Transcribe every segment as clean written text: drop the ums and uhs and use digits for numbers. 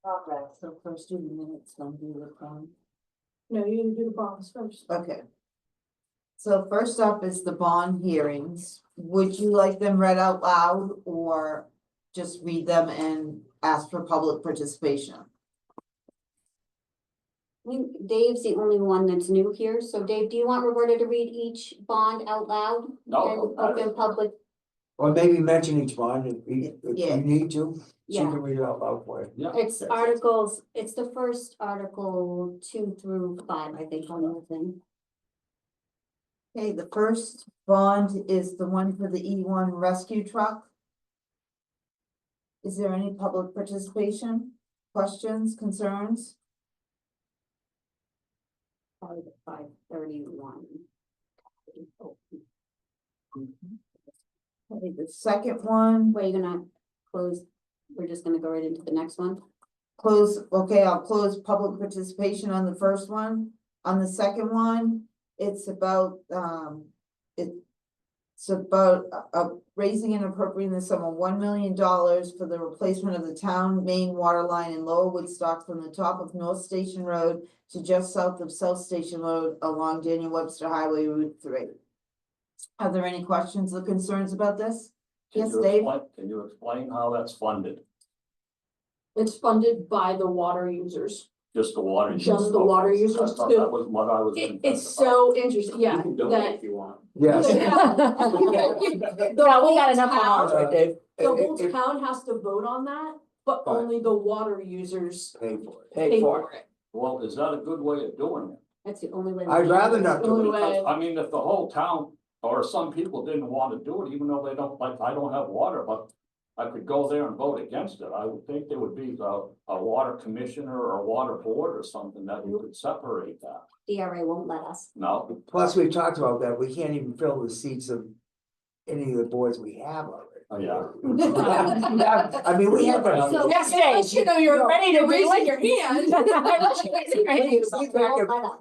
Okay, so first do the minutes, then do the bond. No, you gotta do the bonds first. Okay. So first up is the bond hearings. Would you like them read out loud or just read them and ask for public participation? Dave's the only one that's new here, so Dave, do you want Roberta to read each bond out loud? No, And open public, Or maybe mention each bond if Yeah. you need to, she yeah, can read it out loud for you. Yeah. it's articles, it's the first article 2 through 5, I think, on the thing. Okay, the first bond is the one for the E1 rescue truck. Is there any public participation, questions, concerns? 531. Okay, the second one, Wait, you're gonna close, we're just gonna go right into the next one? I'll close public participation on the first one. On the second one, it's about, raising and appropriating the sum of $1 million for the replacement of the town main water line in Lower Woodstock from the top of North Station Road to just south of South Station Road along Daniel Webster Highway Route 3. Are there any questions or concerns about this? Yes, Dave? Can you explain how that's funded? It's funded by the water users. Just the water? Just the water users, I thought too. that was what I was. It's so interesting, yeah, You can do it that. if you want. Yes. The No, we whole got enough on town- ours. Right, Dave. The whole If- town has to vote on that, but Right. only the water users Pay for it. pay for it. Well, is that a good way of doing it? That's the only way. we I'd can rather do it. not do Only it. way. Because, I mean, if the whole town, or some people didn't want to do it, even though they don't, like, I don't have water, but I could go there and vote against it. I would think there would be a water commissioner or a water board or something that you could separate that. DRA won't let us. No, Plus, we've talked about that, we can't even fill the seats of any of the boards we have already. yeah. I mean, we have. So- Yes, Dave, you know, you're ready to raise raise your hand. They won't let us.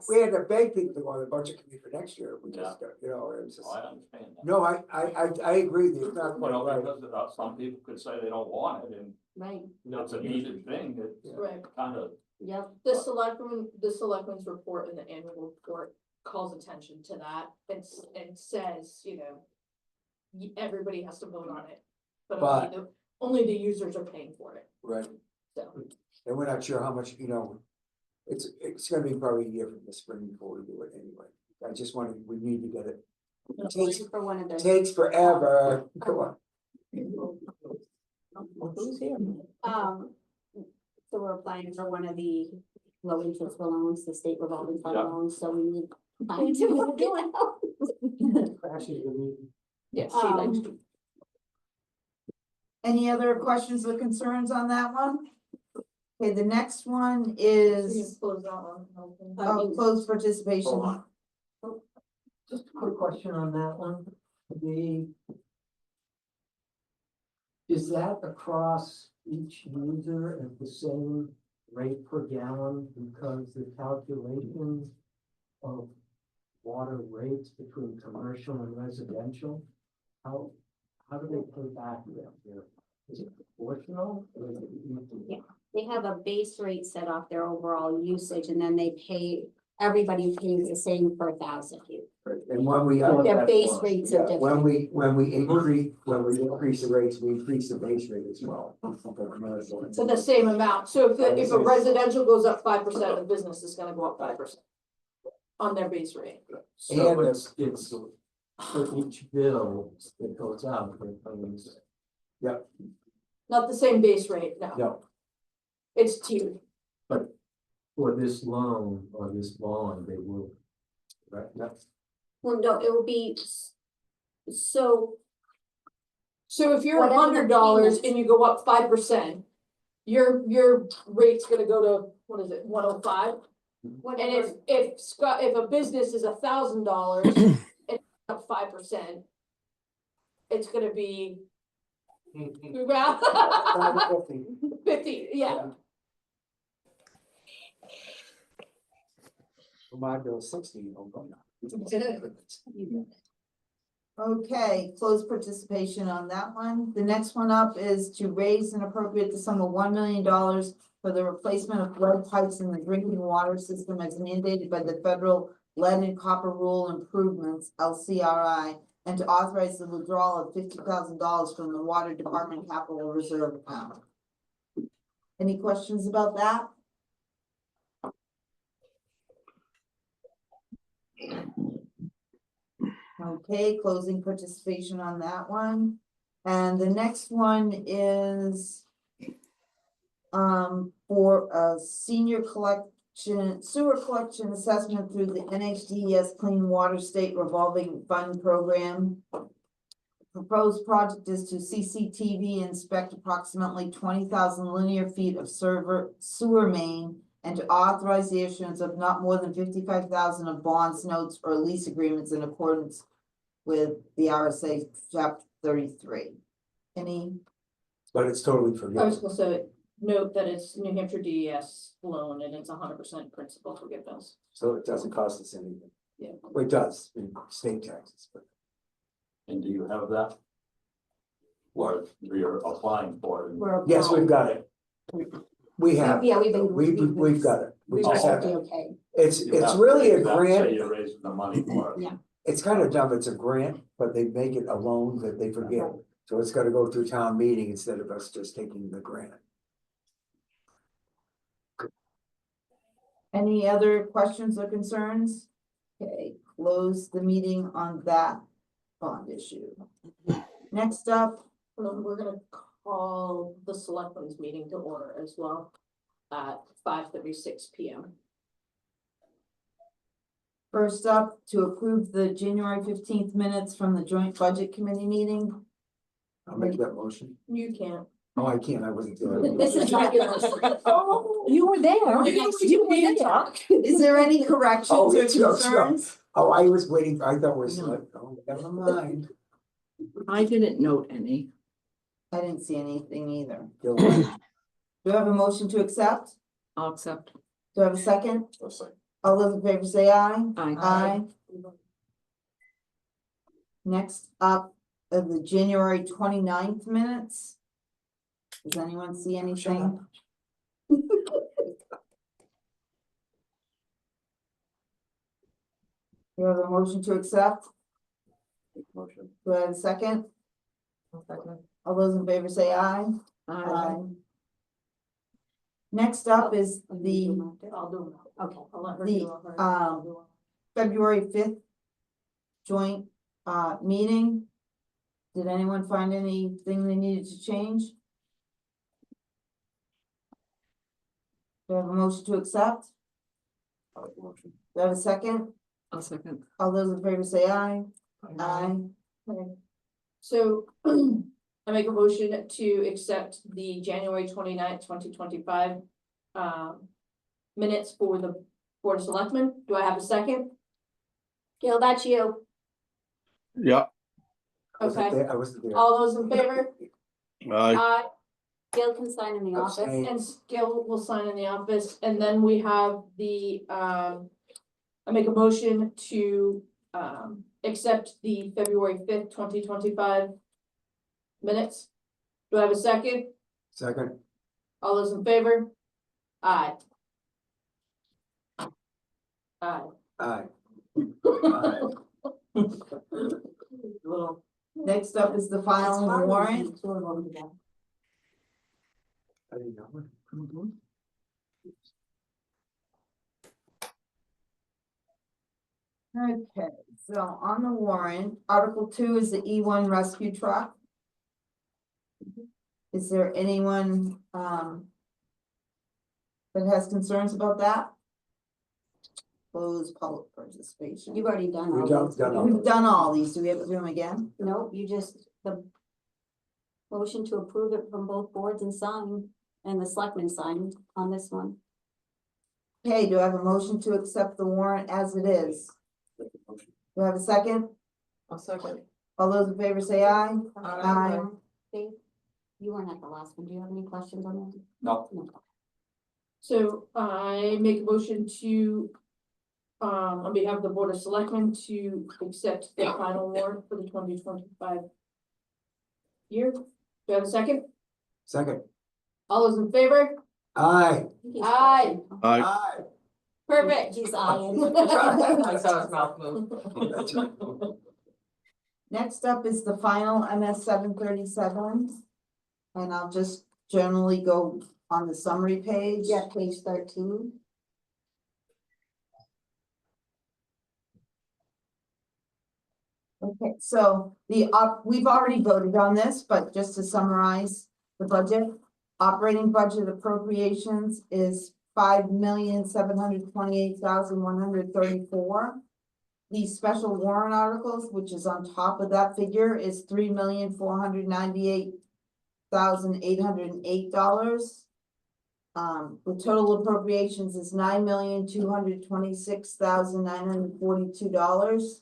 We had to beg people to go on the budget committee for next year, we just, you know, it was just. Oh, I understand that. No, I agree, that it's not You quite know, right. because some people could say they don't want it, and Right, it's a needed thing, it's Right. kind of, yep. The selectmen's report and the annual report calls attention to that and says, you know, everybody has to vote on it, but only the users are paying for it, Right, so. and we're not sure how much, you know, it's gonna be probably a year from the spring before we do it anyway. I just we need to get it. It takes, For one of the. takes forever, come on. Who's here? So we're applying for one of the low interest loans, the state revolving fund Yeah. loans, so we need time to work it out. Yes. Any other questions or concerns on that one? Okay, the next one is, Close that one. closed participation. Hold on. Just a quick question on that one. Is that across each user at the same rate per gallon? Because the calculation of water rates between commercial and residential, how do they pay back there? Is it proportional? Or is it equal? Yeah. They have a base rate set off their overall usage, and then they pay, everybody pays the same per 1,000. And when we. Their base rates are Yeah, different. when we increase the rates, we increase the base rate as well. So the same amount, so if a residential goes up 5%, the business is gonna go up 5%. On their base rate. So And it's for each bill that goes out, it comes. Not the same base rate, no. No. It's tiered. For this loan or this bond, they will. Right, that's, Well, no, it will be, so, So if you're Whatever the $100 payments. and you go up 5%, your rate's gonna go to, what is it, 105? And whatever, if a business is $1,000 and it's up 5%, it's gonna be around 50, yeah. my bill is 60, you don't go Okay, closed participation on that one. The next one up is to raise and appropriate the sum of $1 million for for the replacement of lead pipes in the drinking water system as mandated by the federal lead and copper rule improvements, LCRI, and to authorize the withdrawal of $50,000 from the water department capital reserve account. Any questions about that? Okay, closing participation on that one. And the next one is for a senior sewer collection assessment through the NHDES Clean Water State Revolving Fund Program. Proposed project is to CCTV inspect approximately 20,000 linear feet of sewer main and to authorize the issuance of not more than 55,000 of bonds, notes, or lease agreements in accordance with the RSA chapter 33. But it's totally I was forgiven. gonna say, note that it's New Hampshire DES loan and it's 100% principal forgiveness. So it doesn't cost us anything. Yeah. Well, it does in state taxes, but And do you have that? What you're applying for? yes, we've got it. We have. Yeah, we've been. We've got it. We We've just been have to. okay. It's You have to really a raise that, say grant. You're raising the money for it. Yeah. It's kind of dumb. It's a grant, but they make it a loan that they forgive. So it's gotta go through town meeting instead of us just taking the grant. Any other questions or concerns? Okay, close the meeting on that bond issue. Next up, We're gonna call the selectmen's meeting to order as well at 5:36 PM. first up, to approve the January 15th minutes from the joint budget committee meeting. I'll make that motion. You can't. Oh, I can't. I wasn't there. This is regular. You were there. You were there. Is there any Oh, corrections or it's no, concerns? Oh, I was waiting. I thought we're select. Oh, never mind. I didn't note any. I didn't see anything either. Go Do ahead. I have a motion to accept? I'll accept. Do I have a second? All those in favor say aye. Aye. Aye. Next up, the January 29th minutes. Does anyone see anything? You have a motion to accept? Motion. Do I have a second? All those in favor say aye. Aye. Next up is the I'll do it. Okay. I'll let her The, do it. um, February 5th joint meeting. Did anyone find anything they needed to change? Do I have a motion to accept? Motion. Do I have a second? I'll second. All those in favor say aye. Aye. Okay. So I make a motion to accept the January 29th, 2025 minutes for the Board of Selectmen. Do I have a second? Gail, that's you. Yeah, I wasn't Okay, there. I wasn't there. all those in favor? I, Gail can sign in the office. Abstain. And Skill will sign in the office, and then we have the, I make a motion to, accept the February 5th, 2025 minutes. Do I have a second? Second. All those in favor? Aye. Aye. Aye. Next up is the filing warrant. I didn't know. Mhm. Okay, so on the warrant, Article 2 is the E1 rescue truck. Is there anyone that has concerns about that? Close public participation. You've already done all We've done- those. done all We've done all these. Do we have to do them again? No, you just, the motion to approve it from both boards and sign, and the selectmen signed on this one. Okay, do I have a motion to accept the warrant as it is? Do I have a second? I'll second. All those in favor say aye. Aye. Dave, you weren't at the last one. Do you have any questions on that? No. So I make a motion to, on behalf of the Board of Selectmen, to accept the final warrant for the 2025 year. Do I have a second? Second. All those in favor? Aye. Aye. Aye. Aye. Perfect. He's eyeing. I saw his mouth move. That's right. Next up is the final MS 737. And I'll just generally go on the summary page. Yeah, page 13. Okay, so we've already voted on this, but just to summarize the budget. Operating budget appropriations is $5,728,134. The special warrant articles, which is on top of that figure, is $3,498,808. The total appropriations is $9,226,942.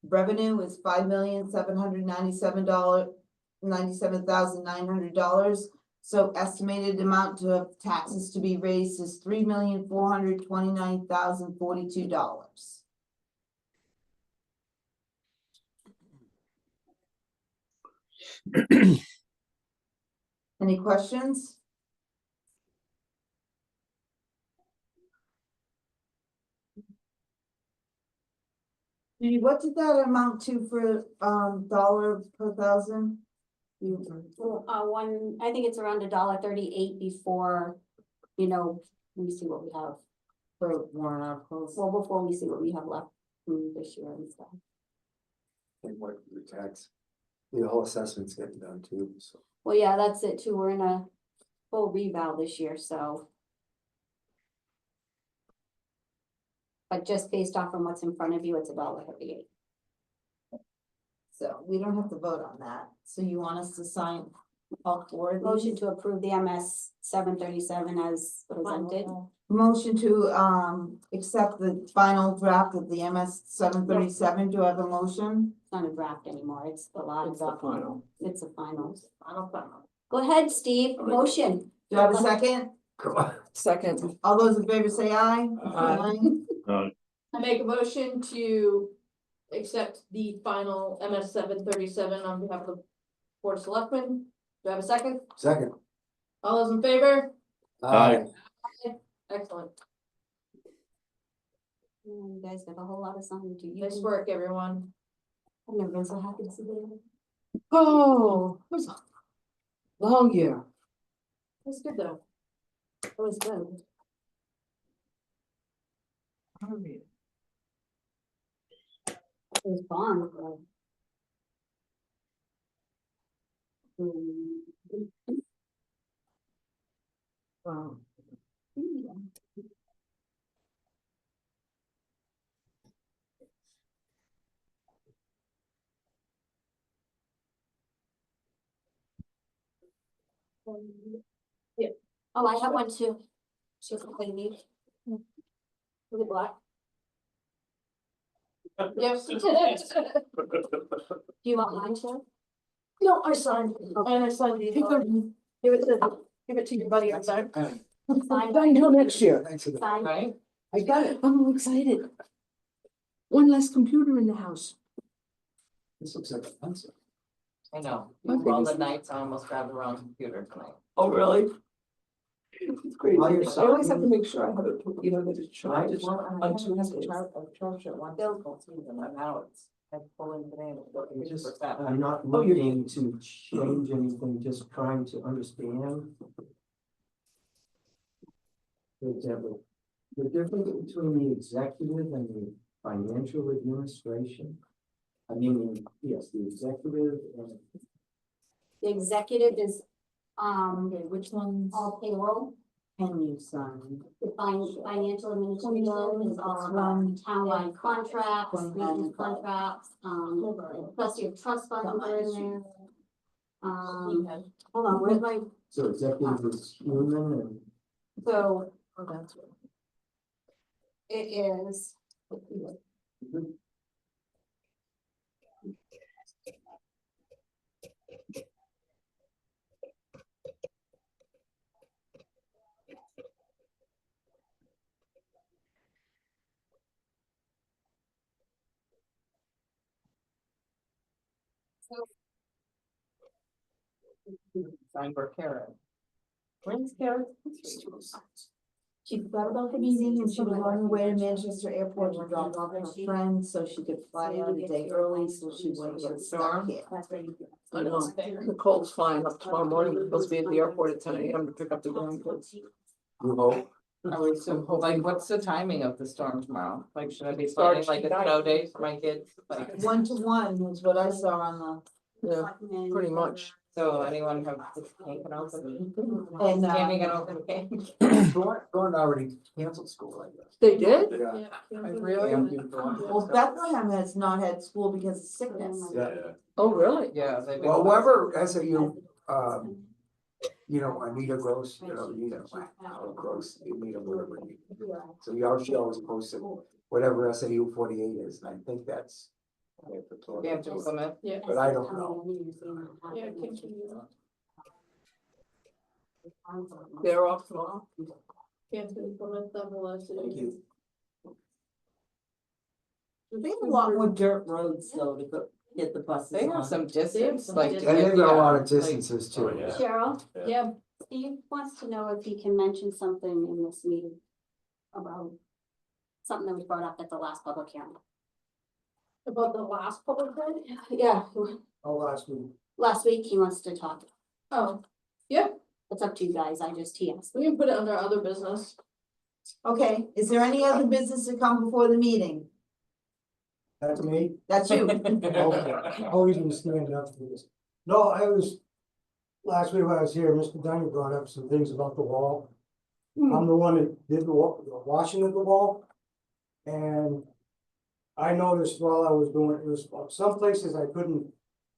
Revenue is $5,797,900. So estimated amount of taxes to be raised is $3,429,042. Any questions? Judy, what did that amount to for, dollar per thousand? I think it's around $1.38 before, we see what we have. For warrant articles? Well, before we see what we have left this year and stuff. And what the tax, the whole assessment's getting done too, so. Well, yeah, that's it too. We're in a full reval this year, so. But just based off from what's in front of you, it's $1.38. So we don't have to vote on that. So you want us to sign all four of these? Motion to approve the MS 737 as presented. Motion to, accept the final draft of the MS 737. Do I have a motion? It's not a draft anymore. It's the last. It's the final. It's a final. Final. Go ahead, Steve. Motion. Do I have a second? Come on. Second. All those in favor say aye. Aye. I make a motion to accept the final MS 737 on behalf of the Board of Selectmen. Do I have a second? Second. All those in favor? Aye. Excellent. You guys got a whole lot of something to do. Nice work, everyone. I've never been so happy to see you. Oh, it was a long year. That's good though. It was good. It was fun. Wow. Oh, I have one too. She's complaining. Is it black? Yes. Do you want mine too? No, I signed, and I signed these. Give it to your buddy outside. Sign. Until next year. Thanks for that. Sign. Right? I got it. I'm excited. One less computer in the house. This looks like a pencil. I know, My all the biggest- nights I almost grabbed the wrong computer tonight. Oh, really? It's crazy. While you're I always have to signing- make sure I have it, that it's charged. Well, and I on two haven't days. charged it once this whole season, and now it's, I pull in today and it's It's working just, for that. I'm not looking to change anything, just trying to understand. For example, the difference between the executive and the financial administration. I mean, yes, the executive and The executive is, Okay, which ones all payroll. can you sign? The financial administration is all One. townwide contracts, One. maintenance contracts, trustee of trust funds are in there. Hold on, where's my, so executive is human and so Oh, that's right. it is. Sign for Karen. When's Karen? She forgot about the meeting and she was on her way to Manchester Airport to drop off her friend, so she could fly out a day early, so she wouldn't get stuck here. I know, Nicole's flying up tomorrow morning, we're supposed to be at the airport at 10 AM to pick up the grandkids. You hope, I would assume, like, what's the timing of the storm tomorrow? Like, should I be starting like a snow day for my kids? Like, 1-to-1 is what I saw on Yeah, pretty much. so anyone have the tank and open? And, Candy can open the cake? Gordon already canceled school, I guess. They did? Yeah. Really? well, Bethlehem has not had school because of sickness. Yeah. Oh, really? Yeah. they've been- Well, whoever SAU, Anita Gross, Anita, Gross, Anita, whatever. So she always posted whatever SAU 48 is, and I think that's. We have to implement. Yeah. But I don't know. Yeah, continue. They're off tomorrow. Can't implement the velocity. Thank you. They have a lot more dirt roads though to get the buses They have on. some distance, some like. distance. And they've got a lot of like- distances too. Oh, yeah. Cheryl, Yeah, Steve wants to know if he can mention something in this meeting about something that was brought up at the last public hearing. about the last public hearing? Yeah, Oh, last week. last week he wants to talk. Oh, yeah, It's up to you guys, he asked. we can put it under other business. Okay, is there any other business to come before the meeting? That's me. That's you. Always been standing up for this. No, last week when I was here, Mr. Dunn brought up some things about the wall. I'm the one that did the washing of the wall. And I noticed while I was doing it, was some places I couldn't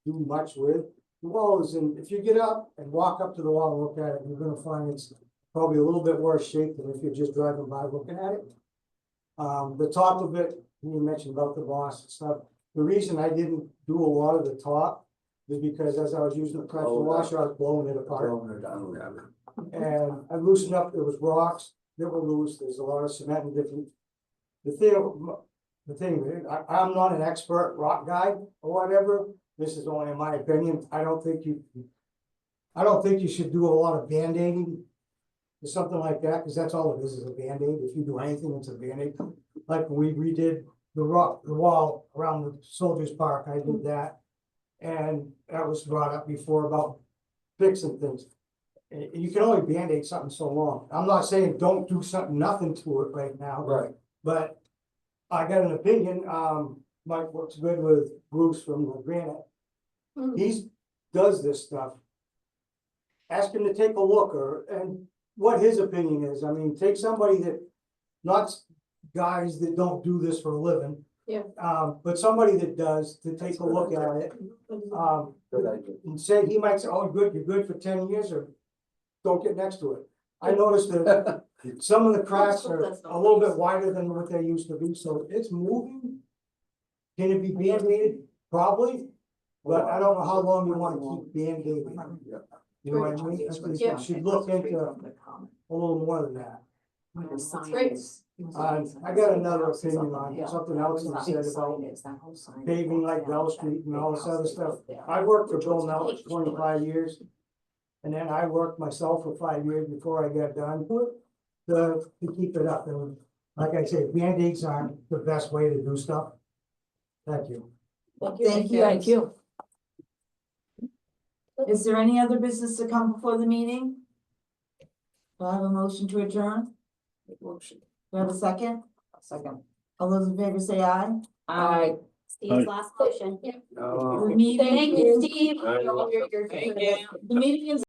do much with. The wall is in, if you get up and walk up to the wall and look at it, you're gonna find it's probably a little bit worse shape than if you're just driving by looking at it. The top of it, you mentioned about the moss and stuff. The reason I didn't do a lot of the top is because as I was using the pressure washer, I was blowing it apart. And I loosened up, there was rocks that were loose, there's a lot of cement and different. The thing, I'm not an expert rock guy or whatever, this is only in my opinion, I don't think you should do a lot of band-aiding. Or something like that, because that's all it is a band-aid, if you do anything, it's a band-aid. Like when we redid the wall around the Soldiers Park, I did that. And that was brought up before about fixing things. You can only band-aid something so long. I'm not saying don't do something, nothing to it right now. Right. But I got an opinion, Mike works good with Bruce from the Granite. He does this stuff. Ask him to take a look and what his opinion is. I mean, take somebody that, not guys that don't do this for a living. Yeah. But somebody that does, to take a look at it. And say, he might say, oh, good, you're good for 10 years, or don't get next to it. I noticed that some of the cracks are a little bit wider than what they used to be, so it's moving. Can it be band-aided? Probably, but I don't know how long you wanna keep band-aiding. You know what I mean? I think Yeah. you should look into a little more than that. Great. I got another opinion on something else you said about paving like Bell Street and all this other stuff. I worked for Bill Melch 25 years. And then I worked myself for 5 years before I got done to keep it up. And like I say, Band-Aids aren't the best way to do stuff. Thank you. Thank you. Thank you. Is there any other business to come before the meeting? Do I have a motion to adjourn? Do I have a second? Second. All those in favor say aye. Aye. Steve's last motion. The meeting Thank you, is, Steve. Thank you. the meeting is